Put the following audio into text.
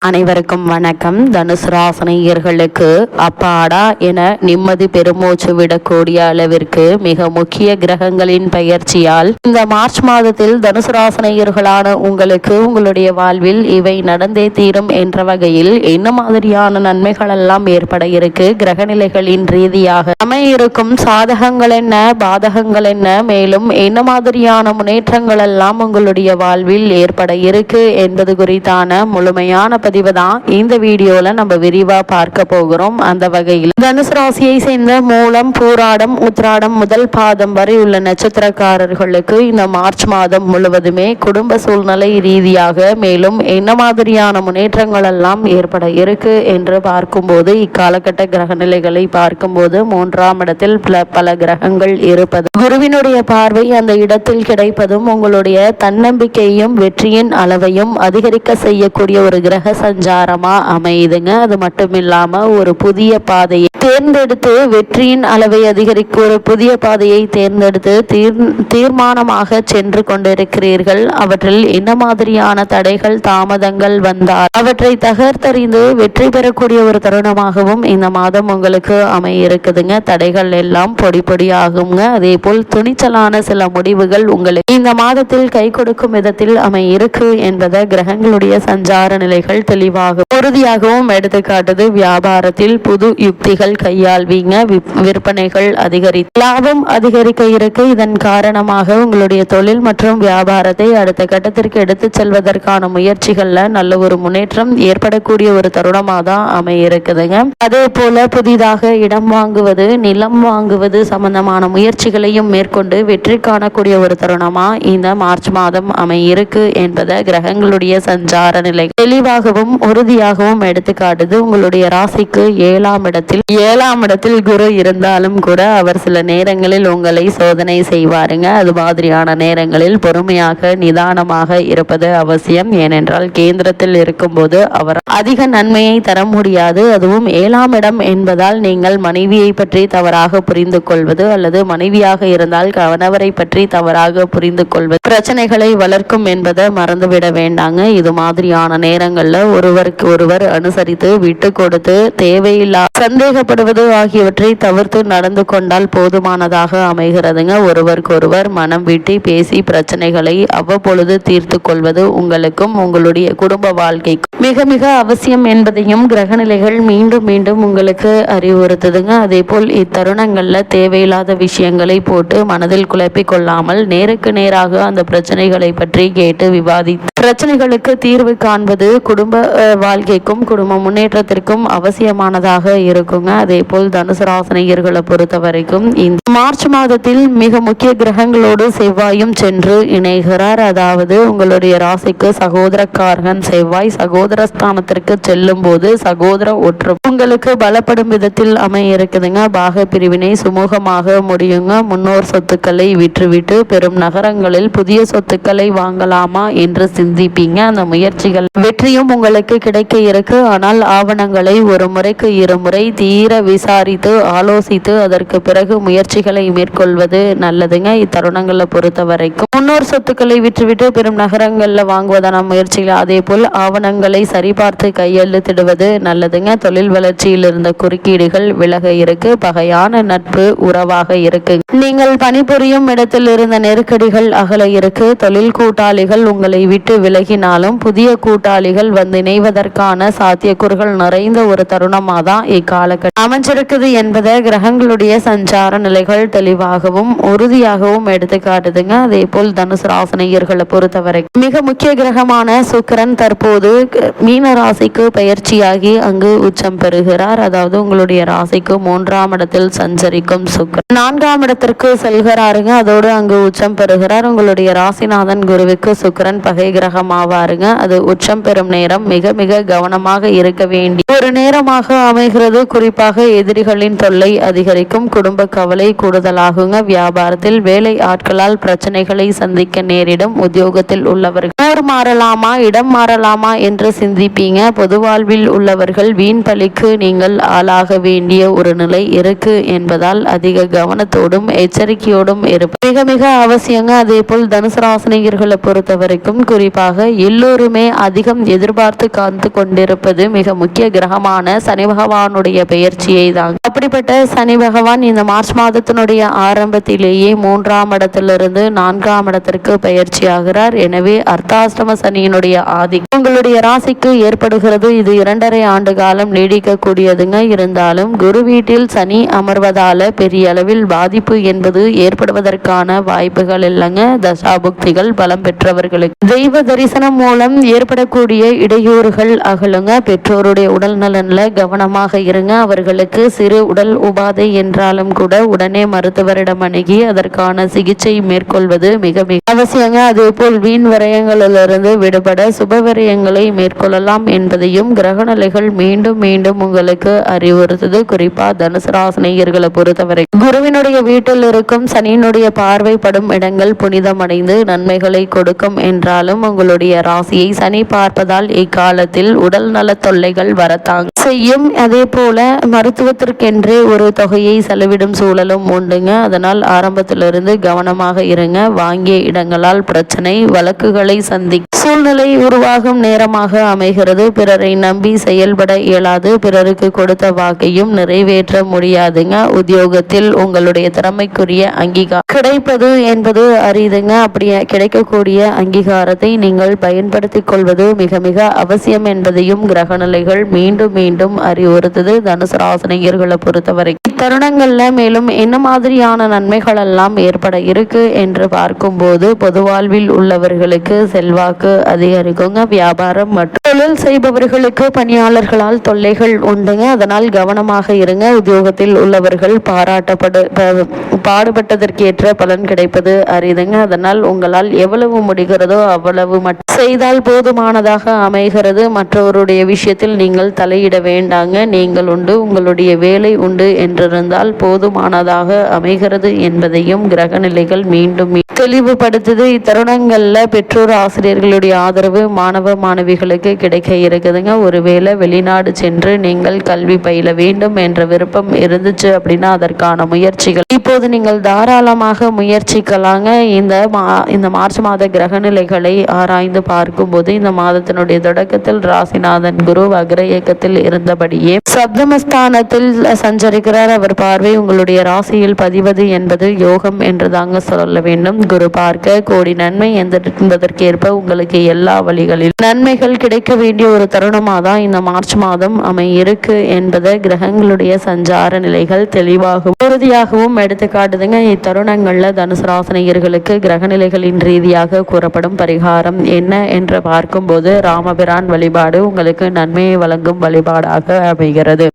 அனைவருக்கும் வணக்கம். தனுசு ராசினியர்களுக்கு அப்பாடா என நிம்மதி பெருமூச்சு விடக்கூடிய அளவிற்கு மிக முக்கிய கிரகங்களின் பெயர்ச்சியால் இந்த மார்ச் மாதத்தில் தனுசு ராசினியர்களான உங்களுக்கு உங்களுடைய வாழ்வில் இவை நடந்தே தீரும் என்ற வகையில் என்ன மாதிரியான நன்மைகள் எல்லாம் ஏற்பட இருக்கு, கிரகநிலைகளின் ரீதியாக அமையிருக்கும் சாதகங்கள் என்ன, பாதகங்கள் என்ன, மேலும் என்ன மாதிரியான முன்னேற்றங்கள் எல்லாம் உங்களுடைய வாழ்வில் ஏற்பட இருக்கு என்பது குறித்தான முழுமையான பதிவு தான் இந்த வீடியோல நம்ம விரிவா பார்க்க போகிறோம். அந்த வகையில் தனுசு ராசியை சேர்ந்த மூலம், பூராடம், உத்திராடம் முதல் பாதம் வரை உள்ள நட்சத்திரக்காரர்களுக்கு இந்த மார்ச் மாதம் முழுவதுமே குடும்ப சூழ்நிலை ரீதியாக மேலும் என்ன மாதிரியான முன்னேற்றங்கள் எல்லாம் ஏற்பட இருக்கு என்று பார்க்கும்போது இக்காலகட்ட கிரக நிலைகளை பார்க்கும்போது 3ஆம் இடத்தில் பல கிரகங்கள் இருப்பது, குருவினுடைய பார்வை அந்த இடத்தில் கிடைப்பதும் உங்களுடைய தன்னம்பிக்கையும் வெற்றியின் அளவையும் அதிகரிக்க செய்யக்கூடிய ஒரு கிரக சஞ்சாரமா அமையுதுங்க. அது மட்டும் இல்லாம ஒரு புதிய பாதையை தேர்ந்தெடுத்து வெற்றியின் அளவை அதிகரிக்க ஒரு புதிய பாதையை தேர்ந்தெடுத்து தீர்மானமாக சென்று கொண்டிருக்கிறீர்கள். அவற்றில் என்ன மாதிரியான தடைகள் தாமதங்கள் வந்தால் அவற்றை தகர்த்தறிந்து வெற்றி பெறக்கூடிய ஒரு தருணமாகவும் இந்த மாதம் உங்களுக்கு அமையிருக்குதுங்க. தடைகள் எல்லாம் பொடி பொடி ஆகுங்க. அதே போல் துணிச்சலான சில முடிவுகள் உங்களுக்கு இந்த மாதத்தில் கை கொடுக்கும் விதத்தில் அமையிருக்கு என்பதை கிரகங்களுடைய சஞ்சார நிலைகள் தெளிவாக உறுதியாகவும் எடுத்துக்காட்டுது. வியாபாரத்தில் புது யுக்திகள் கையாள்வீங்க. விற்பனைகள் அதிகரித்து லாபம் அதிகரிக்க இருக்கு. இதன் காரணமாக உங்களுடைய தொழில் மற்றும் வியாபாரத்தை அடுத்த கட்டத்திற்கு எடுத்து செல்வதற்கான முயற்சிகள்ல நல்ல ஒரு முன்னேற்றம் ஏற்படக்கூடிய ஒரு தருணமாக தான் அமையிருக்குதுங்க. அதே போல புதிதாக இடம் வாங்குவது, நிலம் வாங்குவது சம்பந்தமான முயற்சிகளையும் மேற்கொண்டு வெற்றி காணக்கூடிய ஒரு தருணமா இந்த மார்ச் மாதம் அமையிருக்கு என்பதை கிரகங்களுடைய சஞ்சார நிலை தெளிவாகவும் உறுதியாகவும் எடுத்துக்காட்டுது. உங்களுடைய ராசிக்கு ஏழாம் இடத்தில் குரு இருந்தாலும் கூட அவர் சில நேரங்களில் உங்களை சோதனை செய்வாருங்க. அது மாதிரியான நேரங்களில் பொறுமையாக நிதானமாக இருப்பது அவசியம். ஏனென்றால் கேந்திரத்தில் இருக்கும்போது அவர் அதிக நன்மையை தர முடியாது. அதுவும் 7ஆம் இடம் என்பதால் நீங்கள் மனைவியை பற்றி தவறாக புரிந்து கொள்வது அல்லது மனைவியாக இருந்தால் கணவரை பற்றி தவறாக புரிந்து கொள்வது பிரச்சனைகளை வளர்க்கும் என்பதை மறந்துவிட வேண்டாங்க. இது மாதிரியான நேரங்கள்ல ஒருவருக்கு ஒருவர் அனுசரித்து விட்டு கொடுத்து தேவையில்லா சந்தேகப்படுவது ஆகியவற்றை தவிர்த்து நடந்து கொண்டால் போதுமானதாக அமைகிறதுங்க. ஒருவருக்கொருவர் மனம் விட்டு பேசி பிரச்சனைகளை அவ்வப்பொழுது தீர்த்து கொள்வது உங்களுக்கும் உங்களுடைய குடும்ப வாழ்க்கைக்கும் மிக மிக அவசியம் என்பதையும் கிரகநிலைகள் மீண்டும் மீண்டும் உங்களுக்கு அறிவுறுத்துதுங்க. அதே போல் இத்தருணங்கள்ல தேவையில்லாத விஷயங்களை போட்டு மனதில் குழப்பிக் கொள்ளாமல் நேருக்கு நேராக அந்த பிரச்சனைகளை பற்றி கேட்டு விவாதித்து பிரச்சனைகளுக்கு தீர்வு காண்பது குடும்ப வாழ்க்கைக்கும் குடும்ப முன்னேற்றத்திற்கும் அவசியமானதாக இருக்குங்க. அதே போல் தனுசு ராசினியர்களை பொறுத்த வரைக்கும் இந்த மார்ச் மாதத்தில் மிக முக்கிய கிரகங்களோடு செவ்வாயும் சென்று இணைகிறார். அதாவது உங்களுடைய ராசிக்கு சகோதரக்காரகன் செவ்வாய் சகோதரஸ்தானத்திற்கு செல்லும் போது சகோதர ஒற்று உங்களுக்கு பலப்படும் விதத்தில் அமைய இருக்குதுங்க. பாக பிரிவினை சுமூகமாக முடியுங்க. முன்னோர் சொத்துக்களை விற்றுவிட்டு பெரும் நகரங்களில் புதிய சொத்துக்களை வாங்கலாமா என்று சிந்திப்பீங்க. அந்த முயற்சிகள் வெற்றியும் உங்களுக்கு கிடைக்க இருக்கு. ஆனால் ஆவணங்களை ஒரு முறைக்கு இருமுறை தீர விசாரித்து ஆலோசித்து அதற்கு பிறகு முயற்சிகளை மேற்கொள்வது நல்லதுங்க. இத்தருணங்களை பொறுத்த வரைக்கும் முன்னோர் சொத்துக்களை விற்றுவிட்டு பெரும் நகரங்கள்ல வாங்குவதான முயற்சிகள், அதே போல் ஆவணங்களை சரிபார்த்து கையெழுத்திடுவது நல்லதுங்க. தொழில் வளர்ச்சியில் இருந்த குறுக்கீடுகள் விலக இருக்கு. பகையான நட்பு உறவாக இருக்கு. நீங்கள் பணிபுரியும் இடத்தில் இருந்த நெருக்கடிகள் அகல இருக்கு. தொழில் கூட்டாளிகள் உங்களை விட்டு விலகினாலும் புதிய கூட்டாளிகள் வந்து இணைவதற்கான சாத்தியக்கூறுகள் நிறைந்த ஒரு தருணமாக தான் இக்காலகட்டம் அமைஞ்சிருக்குது என்பதை கிரகங்களுடைய சஞ்சார நிலைகள் தெளிவாகவும் உறுதியாகவும் எடுத்துக்காட்டுதுங்க. அதே போல் தனுசு ராசினியர்களை பொறுத்தவரை மிக முக்கிய கிரகமான சுக்கிரன் தற்போது மீன ராசிக்கு பயிற்சியாகி அங்கு உச்சம் பெறுகிறார். அதாவது உங்களுடைய ராசிக்கு 3ஆம் இடத்தில் சஞ்சரிக்கும் சுக்கிரன் 4ஆம் இடத்திற்கு செல்கிறாருங்க. அதோடு அங்கு உச்சம் பெறுகிறார். உங்களுடைய ராசிநாதன் குருவுக்கு சுக்கிரன் பகை கிரகம் ஆவாருங்க. அது உச்சம் பெறும் நேரம் மிக மிக கவனமாக இருக்க வேண்டிய ஒரு ஒரு நேரமாக அமைகிறது. குறிப்பாக எதிரிகளின் தொல்லை அதிகரிக்கும், குடும்ப கவலை கூடுதலாகுங்க. வியாபாரத்தில் வேலை ஆட்களால் பிரச்சனைகளை சந்திக்க நேரிடும். உத்தியோகத்தில் உள்ளவர்கள் ஊர் மாறலாமா இடம் மாறலாமா என்று சிந்திப்பீங்க. பொது வாழ்வில் உள்ளவர்கள் வீண் பலிக்கு நீங்கள் ஆளாக வேண்டிய ஒரு நிலை இருக்கு என்பதால் அதிக கவனத்தோடும் எச்சரிக்கையோடும் இருப்பது மிக மிக அவசியங்க. அதே போல் தனுசு ராசினியர்களை பொறுத்த வரைக்கும் குறிப்பாக எல்லோருமே அதிகம் எதிர்பார்த்து காத்து கொண்டிருப்பது மிக முக்கிய கிரகமான சனி பகவானுடைய பெயர்ச்சியை தான். அப்படிப்பட்ட சனி பகவான் இந்த மார்ச் மாதத்தினுடைய ஆரம்பத்திலேயே 3ஆம் இடத்திலிருந்து 4ஆம் இடத்திற்கு பயிற்சி ஆகிறார். எனவே அர்த்தாஷ்டம சனியினுடைய ஆதிக்கம் உங்களுடைய ராசிக்கு ஏற்படுகிறது. இது 2.5 ஆண்டு காலம் நீடிக்கக்கூடியதுங்க. இருந்தாலும் குரு வீட்டில் சனி அமர்வதால பெரிய அளவில் பாதிப்பு என்பது ஏற்படுவதற்கான வாய்ப்புகள் இல்லைங்க. தசாபுக்திகள் பலம் பெற்றவர்களுக்கு தெய்வ தரிசனம் மூலம் ஏற்படக்கூடிய இடையூறுகள் அகலுங்க. பெற்றோருடைய உடல் நலன்ல கவனமாக இருங்க. அவர்களுக்கு சிறு உடல் உபாதை என்றாலும் கூட உடனே மருத்துவரிடம் அணுகி அதற்கான சிகிச்சை மேற்கொள்வது மிக மிக அவசியங்க. அதே போல் வீண் விரயங்களிலிருந்து விடுபட சுப விரயங்களை மேற்கொள்ளலாம் என்பதையும் கிரகநிலைகள் மீண்டும் மீண்டும் உங்களுக்கு அறிவுறுத்துது. குறிப்பா தனுசு ராசினியர்களை பொறுத்தவரை குருவினுடைய வீட்டில் இருக்கும் சனியினுடைய பார்வைப்படும் இடங்கள் புனிதமடைந்து நன்மைகளை கொடுக்கும் என்றாலும் உங்களுடைய ராசியை சனி பார்ப்பதால் இக்காலத்தில் உடல் நல தொல்லைகள் வரத்தாங்க செய்யும். அதே போல மருத்துவத்திற்கென்றே ஒரு தொகையை செலவிடும் சூழலும் உண்டுங்க. அதனால் ஆரம்பத்திலிருந்து கவனமாக இருங்க. வாங்கிய இடங்களால் பிரச்சனை வழக்குகளை சந்திக்கும் சூழ்நிலை உருவாகும் நேரமாக அமைகிறது. பிறரை நம்பி செயல்பட இயலாது. பிறருக்கு கொடுத்த வாக்கையும் நிறைவேற்ற முடியாதுங்க. உத்தியோகத்தில் உங்களுடைய திறமைக்குரிய அங்கீகாரம் கிடைப்பது என்பது அரிதுங்க. அப்படி கிடைக்கக்கூடிய அங்கீகாரத்தை நீங்கள் பயன்படுத்திக் கொள்வது மிக மிக அவசியம் என்பதையும் கிரகநிலைகள் மீண்டும் மீண்டும் அறிவுறுத்துது. தனுசு ராசினியர்களை பொறுத்தவரை இத்தருணங்கள்ல மேலும் என்ன மாதிரியான நன்மைகள் எல்லாம் ஏற்பட இருக்கு என்று பார்க்கும்போது பொது வாழ்வில் உள்ளவர்களுக்கு செல்வாக்கு அதிகரிக்குங்க. வியாபாரம் மற்றும் தொழில் செய்பவர்களுக்கு பணியாளர்களால் தொல்லைகள் உண்டுங்க. அதனால் கவனமாக இருங்க. உத்தியோகத்தில் உள்ளவர்கள் பாடுபட்டதற்கேற்ற பலன் கிடைப்பது அரிதுங்க. அதனால் உங்களால் எவ்வளவு முடிகிறதோ அவ்வளவு மட்டும் செய்தால் போதுமானதாக அமைகிறது. மற்றவருடைய விஷயத்தில் நீங்கள் தலையிட வேண்டாங்க. நீங்கள் உண்டு உங்களுடைய வேலை உண்டு என்றிருந்தால் போதுமானதாக அமைகிறது என்பதையும் கிரக நிலைகள் மீண்டும் தெளிவுபடுத்துது. இத்தருணங்கள்ல பெற்றோர் ஆசிரியர்களுடைய ஆதரவு மாணவ மாணவிகளுக்கு கிடைக்க இருக்குதுங்க. ஒருவேளை வெளிநாடு சென்று நீங்கள் கல்வி பயில வேண்டும் என்ற விருப்பம் இருந்துச்சு அப்படின்னா அதற்கான முயற்சிகள் இப்போது நீங்கள் தாராளமாக முயற்சிக்கலாங்க. இந்த மார்ச் மாத கிரக நிலைகளை ஆராய்ந்து பார்க்கும்போது இந்த மாதத்தினுடைய தொடக்கத்தில் ராசிநாதன் குரு வக்ர இயக்கத்தில் இருந்தபடியே சப்தமஸ்தானத்தில் சஞ்சரிக்கிறார். அவர் பார்வை உங்களுடைய ராசியில் பதிவது என்பது யோகம் என்று தாங்க சொல்ல வேண்டும். குரு பார்க்க கோடி நன்மை என்பதற்கேற்ப உங்களுக்கு எல்லா வழிகளிலும் நன்மைகள் கிடைக்க வேண்டிய ஒரு தருணமாக தான் இந்த மார்ச் மாதம் அமையிருக்கு என்பதை கிரகங்களுடைய சஞ்சார நிலைகள் தெளிவாகவும் உறுதியாகவும் எடுத்து காட்டுதுங்க. இத்தருணங்கள்ல தனுசு ராசினியர்களுக்கு கிரகநிலைகளின் ரீதியாக கூறப்படும் பரிகாரம் என்ன என்று பார்க்கும்போது ராமபிரான் வழிபாடு உங்களுக்கு நன்மையை வழங்கும் வழிபாடாக அமைகிறது.